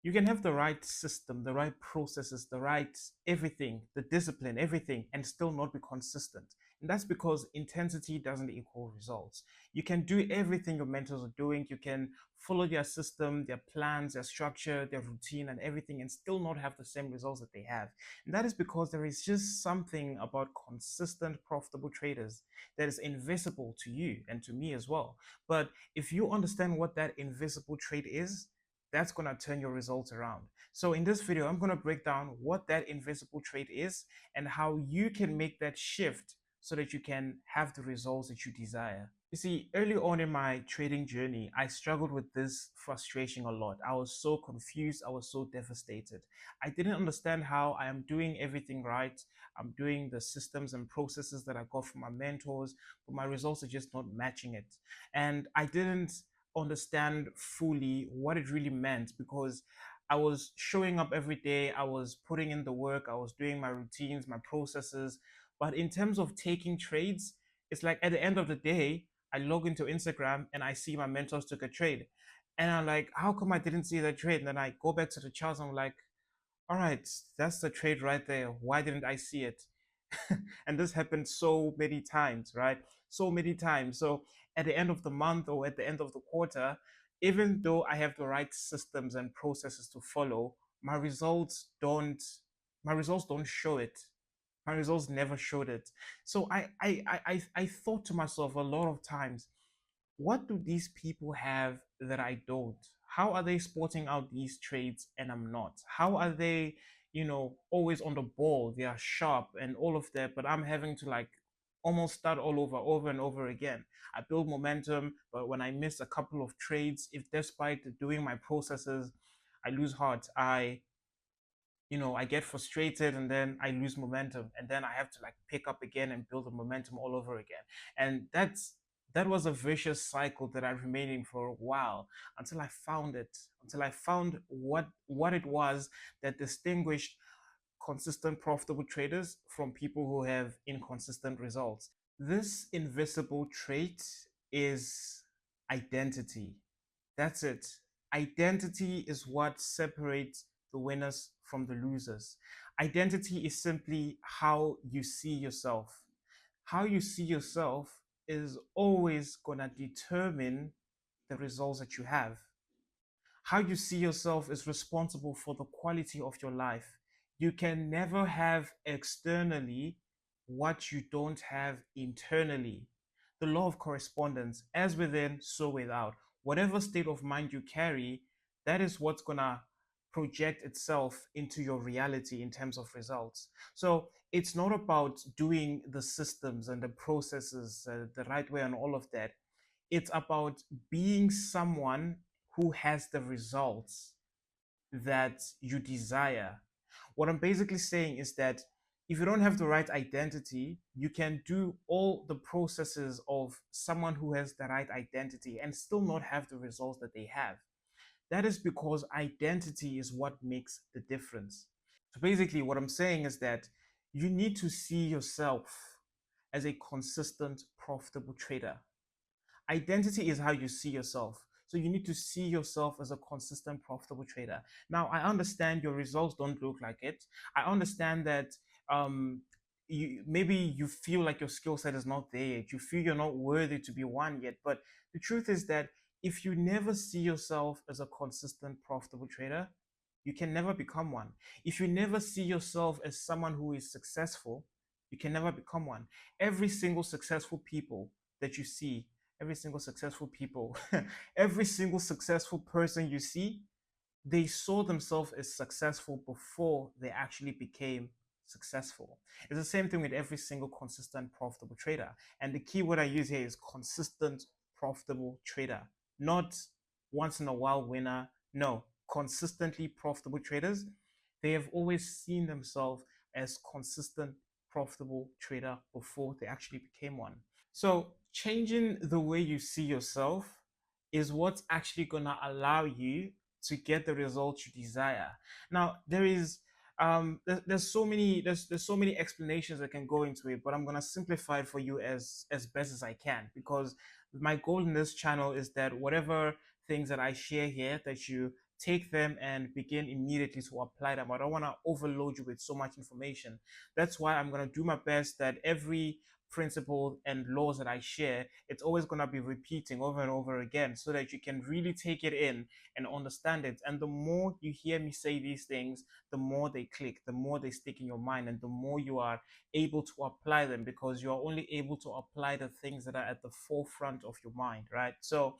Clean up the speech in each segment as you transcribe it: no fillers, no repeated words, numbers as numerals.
You can have the right system, the right processes, the right everything, the discipline, everything, and still not be consistent. And that's because intensity doesn't equal results. You can do everything your mentors are doing. You can follow their system, their plans, their structure, their routine, and everything, and still not have the same results that they have. And that is because there is just something about consistent, profitable traders that is invisible to you and to me as well. But if you understand what that invisible trait is, that's going to turn your results around. So in this video, I'm going to break down what that invisible trait is and how you can make that shift so that you can have the results that you desire. You see, early on in my trading journey, I struggled with this frustration a lot. I was so confused. I was so devastated. I didn't understand how I am doing everything right. I'm doing the systems and processes that I got from my mentors, but my results are just not matching it. And I didn't understand fully what it really meant because I was showing up every day, I was putting in the work, I was doing my routines, my processes. But in terms of taking trades, it's like at the end of the day, I log into Instagram and I see my mentors took a trade. And I'm like, how come I didn't see that trade? And then I go back to the charts and I'm like, all right, that's the trade right there. Why didn't I see it? And this happened so many times, right? So many times. So at the end of the month or at the end of the quarter, even though I have the right systems and processes to follow, my results don't show it. My results never showed it. So I thought to myself a lot of times, what do these people have that I don't? How are they sporting out these trades and I'm not? How are they, always on the ball? They are sharp and all of that, but I'm having to like almost start all over and over again. I build momentum, but when I miss a couple of trades, if despite doing my processes, I lose heart, I get frustrated and then I lose momentum and then I have to like pick up again and build the momentum all over again. And that was a vicious cycle that I remained in for a while until I found it, until I found what it was that distinguished consistent profitable traders from people who have inconsistent results. This invisible trait is identity. That's it. Identity is what separates the winners from the losers. Identity is simply how you see yourself. How you see yourself is always going to determine the results that you have. How you see yourself is responsible for the quality of your life. You can never have externally what you don't have internally. The law of correspondence, as within, so without. Whatever state of mind you carry, that is what's going to project itself into your reality in terms of results. So it's not about doing the systems and the processes the right way and all of that. It's about being someone who has the results that you desire. What I'm basically saying is that if you don't have the right identity, you can do all the processes of someone who has the right identity and still not have the results that they have. That is because identity is what makes the difference. So basically, what I'm saying is that you need to see yourself as a consistent, profitable trader. Identity is how you see yourself. So you need to see yourself as a consistent, profitable trader. Now, I understand your results don't look like it. I understand that maybe you feel like your skill set is not there yet. You feel you're not worthy to be one yet. But the truth is that if you never see yourself as a consistent, profitable trader, you can never become one. If you never see yourself as someone who is successful, you can never become one. Every single successful people that you see, every single successful people, every single successful person you see, they saw themselves as successful before they actually became successful. It's the same thing with every single consistent, profitable trader. And the key word I use here is consistent, profitable trader, not once in a while winner. No, consistently profitable traders. They have always seen themselves as consistent, profitable trader before they actually became one. So changing the way you see yourself is what's actually going to allow you to get the results you desire. Now, there's so many explanations that can go into it, but I'm going to simplify it for you as best as I can, because my goal in this channel is that whatever things that I share here, that you take them and begin immediately to apply them. I don't want to overload you with so much information. That's why I'm going to do my best that every principle and laws that I share, it's always going to be repeating over and over again so that you can really take it in and understand it. And the more you hear me say these things, the more they click, the more they stick in your mind, and the more you are able to apply them, because you're only able to apply the things that are at the forefront of your mind, right? So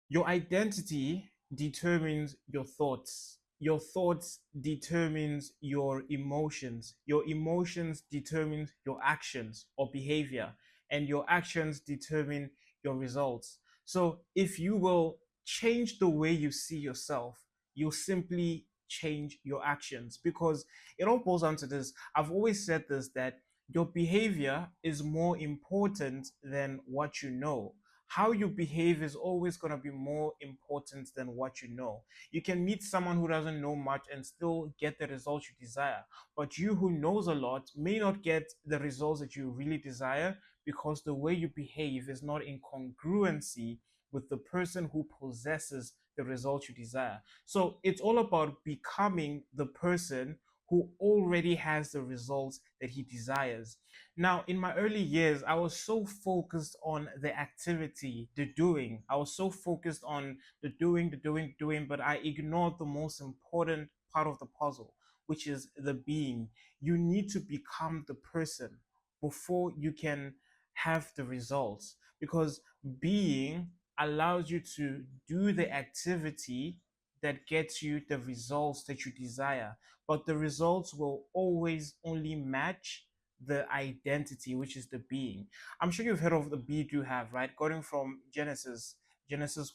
your identity determines your thoughts. Your thoughts determines your emotions. Your emotions determine your actions or behavior, and your actions determine your results. So if you will change the way you see yourself, you'll simply change your actions, because it all boils down to this. I've always said this, that your behavior is more important than what you know. How you behave is always going to be more important than what you know. You can meet someone who doesn't know much and still get the results you desire, but you who knows a lot may not get the results that you really desire, because the way you behave is not in congruency with the person who possesses the results you desire. So it's all about becoming the person who already has the results that he desires. Now, in my early years, I was so focused on the activity, the doing. I was so focused on the doing, the doing, doing, but I ignored the most important part of the puzzle, which is the being. You need to become the person before you can have the results, because being allows you to do the activity that gets you the results that you desire. But the results will always only match the identity, which is the being. I'm sure you've heard of the be do have, right? Going from Genesis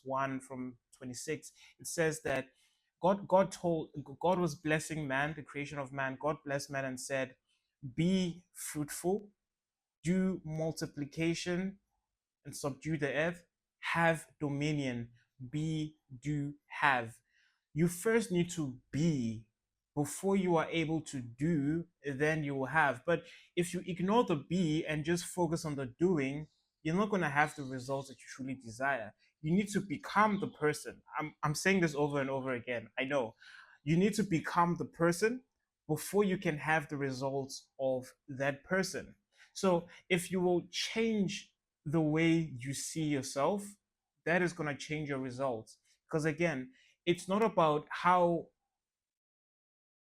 1 from 26, it says that God was blessing man, the creation of man. God blessed man and said, be fruitful, do multiplication and subdue the earth, have dominion, be, do, have. You first need to be before you are able to do, then you will have. But if you ignore the be and just focus on the doing, you're not going to have the results that you truly desire. You need to become the person. I'm saying this over and over again. I know. You need to become the person before you can have the results of that person. So if you will change the way you see yourself, that is going to change your results. Because again, it's not about how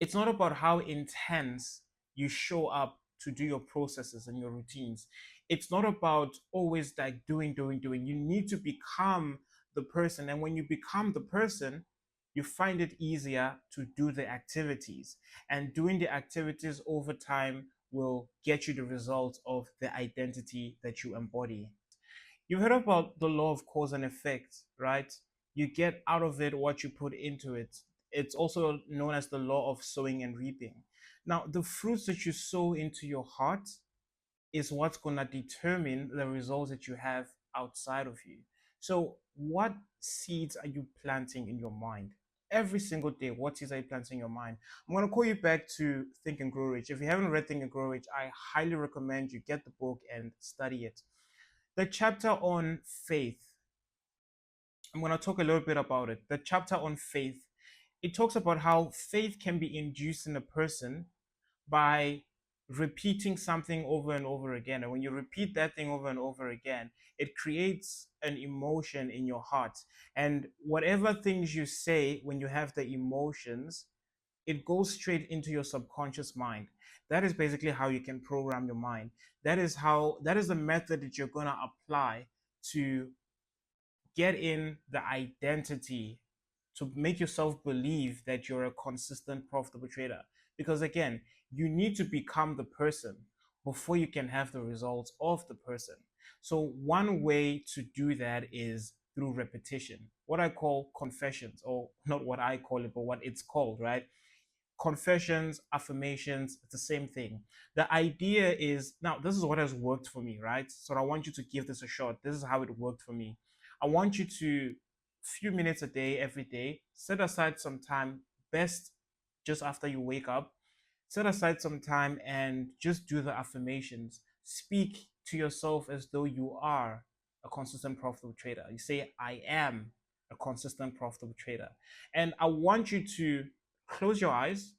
it's not about how intense you show up to do your processes and your routines. It's not about always like doing. You need to become the person. And when you become the person, you find it easier to do the activities. And doing the activities over time will get you the results of the identity that you embody. You've heard about the law of cause and effect, right? You get out of it what you put into it. It's also known as the law of sowing and reaping. Now, the fruits that you sow into your heart is what's going to determine the results that you have outside of you. So, what seeds are you planting in your mind? Every single day, what seeds are you planting in your mind? I'm going to call you back to Think and Grow Rich. If you haven't read Think and Grow Rich, I highly recommend you get the book and study it. The chapter on faith, I'm going to talk a little bit about it. The chapter on faith, it talks about how faith can be induced in a person by repeating something over and over again. And when you repeat that thing over and over again, it creates an emotion in your heart. And whatever things you say when you have the emotions, it goes straight into your subconscious mind. That is basically how you can program your mind. That is the method that you're going to apply to get in the identity, to make yourself believe that you're a consistent, profitable trader. Because again, you need to become the person before you can have the results of the person. So, one way to do that is through repetition, what I call confessions, or not what I call it, but what it's called, right? Confessions, affirmations, it's the same thing. The idea is, now this is what has worked for me, right? So I want you to give this a shot. This is how it worked for me. I want you to, few minutes a day, every day, set aside some time, best just after you wake up, set aside some time and just do the affirmations. Speak to yourself as though you are a consistent profitable trader. You say, I am a consistent, profitable trader. And I want you to close your eyes,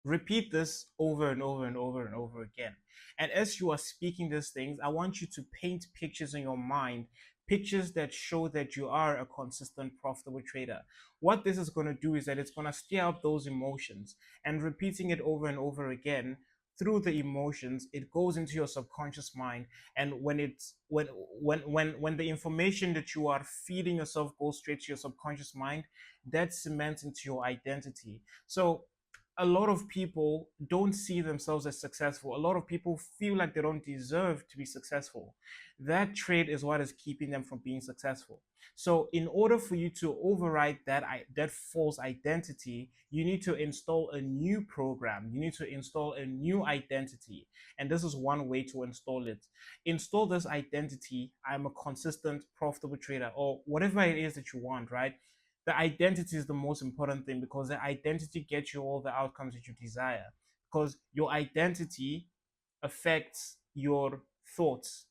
repeat this over and over and over and over again. And as you are speaking these things, I want you to paint pictures in your mind, pictures that show that you are a consistent, profitable trader. What this is going to do is that it's going to stir up those emotions, and repeating it over and over again through the emotions, it goes into your subconscious mind. And when the information that you are feeding yourself goes straight to your subconscious mind, that cements into your identity. So a lot of people don't see themselves as successful. A lot of people feel like they don't deserve to be successful. That trait is what is keeping them from being successful. So, in order for you to override that false identity, you need to install a new program. You need to install a new identity, and this is one way to install it. Install this identity: I'm a consistent, profitable trader, or whatever it is that you want. Right? The identity is the most important thing, because the identity gets you all the outcomes that you desire. Because your identity affects your thoughts.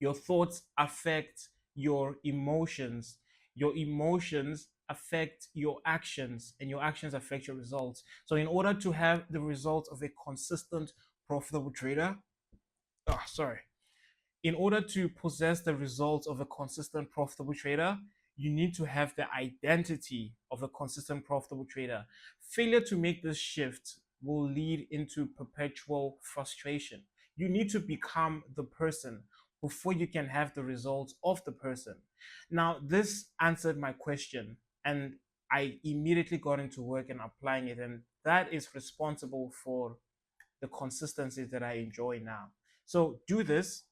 Your thoughts affect your emotions. Your emotions affect your actions, and your actions affect your results. So, in order to have the results of a consistent, profitable trader, sorry, in order to possess the results of a consistent, profitable trader, you need to have the identity of a consistent, profitable trader. Failure to make this shift will lead into perpetual frustration. You need to become the person before you can have the results of the person. Now, this answered my question, and I immediately got into work and applying it, and that is responsible for the consistency that I enjoy now. So, do this.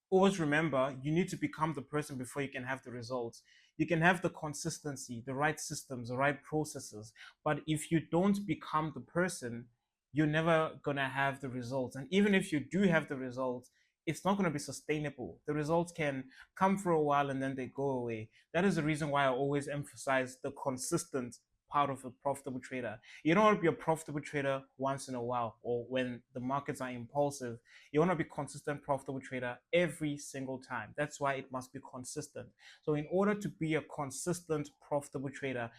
Always remember, you need to become the person before you can have the results. You can have the consistency, the right systems, the right processes, but if you don't become the person, you're never going to have the results. And even if you do have the results, it's not going to be sustainable. The results can come for a while and then they go away. That is the reason why I always emphasize the consistent part of a profitable trader. You don't want to be a profitable trader once in a while, or when the markets are impulsive. You want to be consistent, profitable trader every single time. That's why it must be consistent. So in order to be a consistent, profitable trader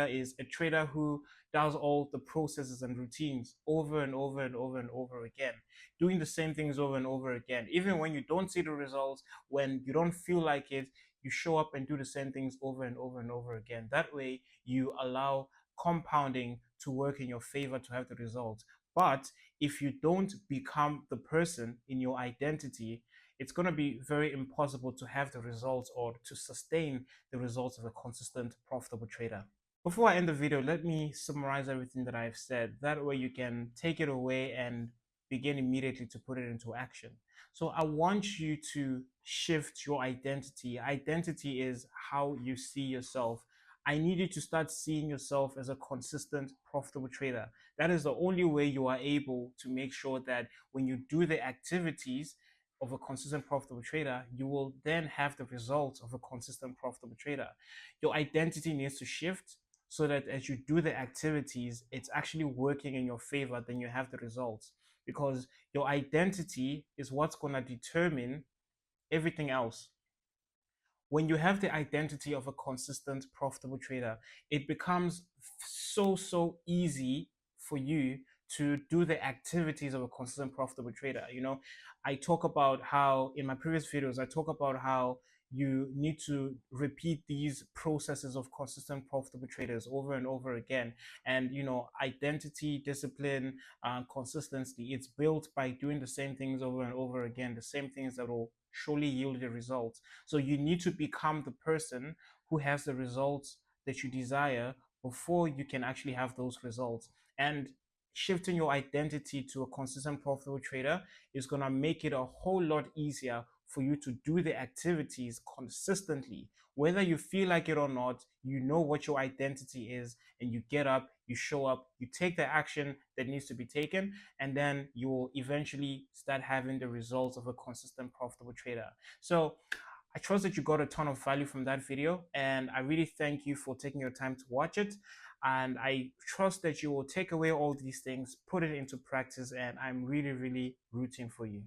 is a trader who does all the processes and routines over and over and over and over again, doing the same things over and over again. Even when you don't see the results, when you don't feel like it, you show up and do the same things over and over and over again. That way, you allow compounding to work in your favor to have the results. But if you don't become the person in your identity, it's going to be very impossible to have the results or to sustain the results of a consistent, profitable trader. Before I end the video, let me summarize everything that I've said. That way you can take it away and begin immediately to put it into action. So I want you to shift your identity. Identity is how you see yourself. I need you to start seeing yourself as a consistent, profitable trader. That is the only way you are able to make sure that when you do the activities of a consistent, profitable trader, you will then have the results of a consistent, profitable trader. Your identity needs to shift so that as you do the activities, it's actually working in your favor, then you have the results. Because your identity is what's going to determine everything else. When you have the identity of a consistent, profitable trader, it becomes so easy for you to do the activities of a consistent, profitable trader. I talk about how in my previous videos, I talk about how you need to repeat these processes of consistent, profitable traders over and over again. And identity, discipline, consistency, it's built by doing the same things over and over again, the same things that will surely yield the results. So you need to become the person who has the results that you desire before you can actually have those results. And shifting your identity to a consistent, profitable trader is going to make it a whole lot easier for you to do the activities consistently. Whether you feel like it or not, you know what your identity is, and you get up, you show up, you take the action that needs to be taken, and then you will eventually start having the results of a consistent, profitable trader. So I trust that you got a ton of value from that video, and I really thank you for taking your time to watch it. And I trust that you will take away all these things, put it into practice, and I'm really, really rooting for you.